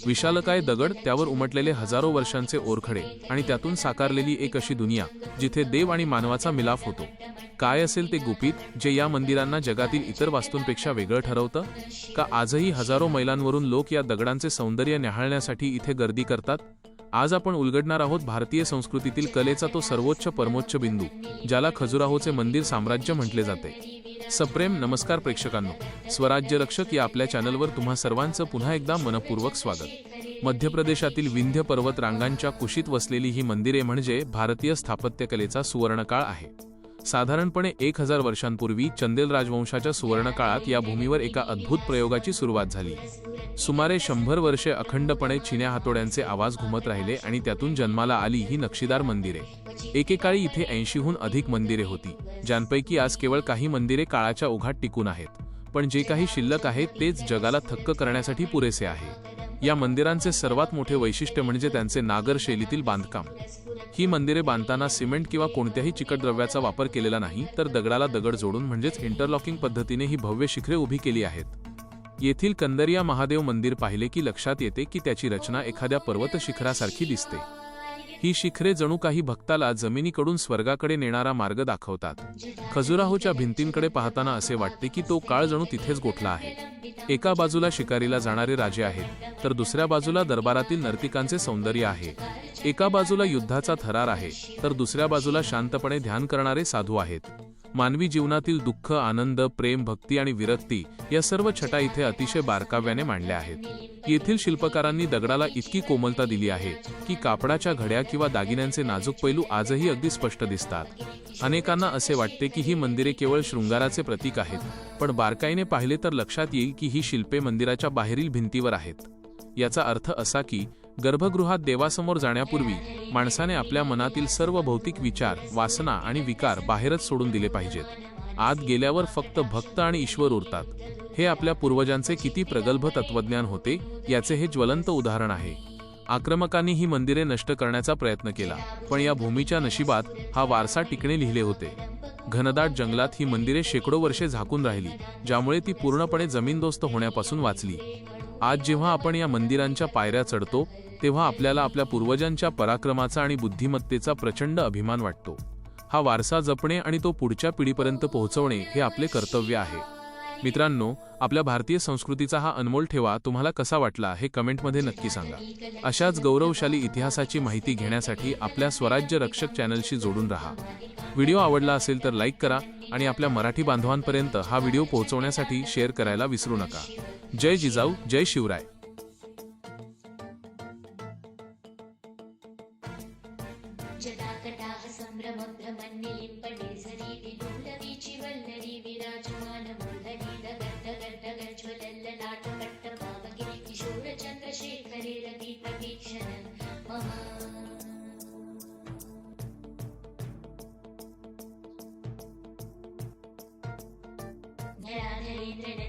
विशालकाय दगड, त्यावर उमटलेले हजारो वर्षांचे ओरखडे आणि त्यातून साकारलेली एक अशी दुनिया जिथे देव आणि मानवाचा मिलाफ होतो. काय असेल ते गुपित, जे या मंदिरांना जगातील इतर वास्तूंपेक्षा वेगळं ठरवतं? का आजही हजारो मैलांवरून लोक या दगडांचे सौंदर्य न्याहाळण्यासाठी इथे गर्दी करतात? आज आपण उलगडणार आहोत भारतीय संस्कृतीतील कलेचा तो सर्वोच्च परमोच्च बिंदू, ज्याला खजुराहोचे मंदिर साम्राज्य म्हटले जाते. सप्रेम नमस्कार प्रेक्षकांनो, स्वराज्य रक्षक या आपल्या चॅनलवर तुम्हा सर्वांचं पुन्हा एकदा मनपूर्वक स्वागत. मध्य प्रदेशातील विंध्य पर्वत रांगांच्या कुशीत वसलेली ही मंदिरे म्हणजे भारतीय स्थापत्यकलेचा सुवर्णकाळ आहे. साधारणपणे 1000 वर्षांपूर्वी चंदेल राजवंशाच्या सुवर्णकाळात या भूमीवर एका अद्भुत प्रयोगाची सुरुवात झाली. सुमारे 100 वर्षे अखंडपणे चिन्या हातोड्यांचे आवाज घुमत राहिले आणि त्यातून जन्माला आली ही नक्षीदार मंदिरे. एकेकाळी इथे 80हून अधिक मंदिरे होती, ज्यांपैकी आज केवळ काही मंदिरे काळाच्या ओघात टिकून आहेत, पण जे काही शिल्लक आहेत तेच जगाला थक्क करण्यासाठी पुरेसे आहे. या मंदिरांचे सर्वात मोठे वैशिष्ट्य म्हणजे त्यांचे नागर शैलीतील बांधकाम. ही मंदिरे बांधताना सिमेंट किंवा कोणत्याही चिकट द्रव्याचा वापर केलेला नाही, तर दगडाला दगड जोडून म्हणजेच इंटरलॉकिंग पद्धतीने ही भव्य शिखरे उभी केली आहेत. येथील कंदरिया महादेव मंदिर पाहिले की लक्षात येते की त्याची रचना एखाद्या पर्वत शिखरासारखी दिसते. ही शिखरे जणू काही भक्ताला जमिनीकडून स्वर्गाकडे नेणारा मार्ग दाखवतात. खजुराहोच्या भिंतींकडे पाहताना असे वाटते की तो काळ जणू तिथेच गोठला आहे. एका बाजूला शिकारीला जाणारे राजे आहेत, तर दुसऱ्या बाजूला दरबारातील नर्तिकांचे सौंदर्य आहे. एका बाजूला युद्धाचा थरार आहे, तर दुसऱ्या बाजूला शांतपणे ध्यान करणारे साधू आहेत. मानवी जीवनातील दुःख, आनंद, प्रेम, भक्ती आणि विरक्ती या सर्व छटा इथे अतिशय बारकाव्याने मांडल्या आहेत. येथील शिल्पकारांनी दगडाला इतकी कोमलता दिली आहे की कापडाच्या घड्या किंवा दागिन्यांचे नाजूक पैलू आजही अगदी स्पष्ट दिसतात. अनेकांना असे वाटते की ही मंदिरे केवळ शृंगाराचे प्रतीक आहेत, पण बारकाईने पाहिले तर लक्षात येईल की ही शिल्पे मंदिराच्या बाहेरील भिंतीवर आहेत. याचा अर्थ असा की गर्भगृहात देवासमोर जाण्यापूर्वी माणसाने आपल्या मनातील सर्व भौतिक विचार, वासना आणि विकार बाहेरच सोडून दिले पाहिजेत. आत गेल्यावर फक्त भक्त आणि ईश्वर उरतात. हे आपल्या पूर्वजांचे किती प्रगल्भ तत्वज्ञान होते याचे हे ज्वलंत उदाहरण आहे. आक्रमकांनी ही मंदिरे नष्ट करण्याचा प्रयत्न केला, पण या भूमीच्या नशिबात हा वारसा टिकणे लिहिले होते. घनदाट जंगलात ही मंदिरे शेकडो वर्षे झाकून राहिली, ज्यामुळे ती पूर्णपणे जमीनदोस्त होण्यापासून वाचली. आज जेव्हा आपण या मंदिरांच्या पायऱ्या चढतो, तेव्हा आपल्याला आपल्या पूर्वजांच्या पराक्रमाचा आणि बुद्धिमत्तेचा प्रचंड अभिमान वाटतो. हा वारसा जपणे आणि तो पुढच्या पिढीपर्यंत पोहोचवणे हे आपले कर्तव्य आहे. मित्रांनो, आपल्या भारतीय संस्कृतीचा हा अनमोल ठेवा तुम्हाला कसा वाटला हे कमेंटमध्ये नक्की सांगा. अशाच गौरवशाली इतिहासाची माहिती घेण्यासाठी आपल्या स्वराज्य रक्षक चॅनलशी जोडून राहा. व्हिडिओ आवडला असेल तर लाईक करा आणि आपल्या मराठी बांधवांपर्यंत हा व्हिडिओ पोहोचवण्यासाठी शेअर करायला विसरू नका. जय जिजाऊ, जय शिवराय. धराधरेंद्र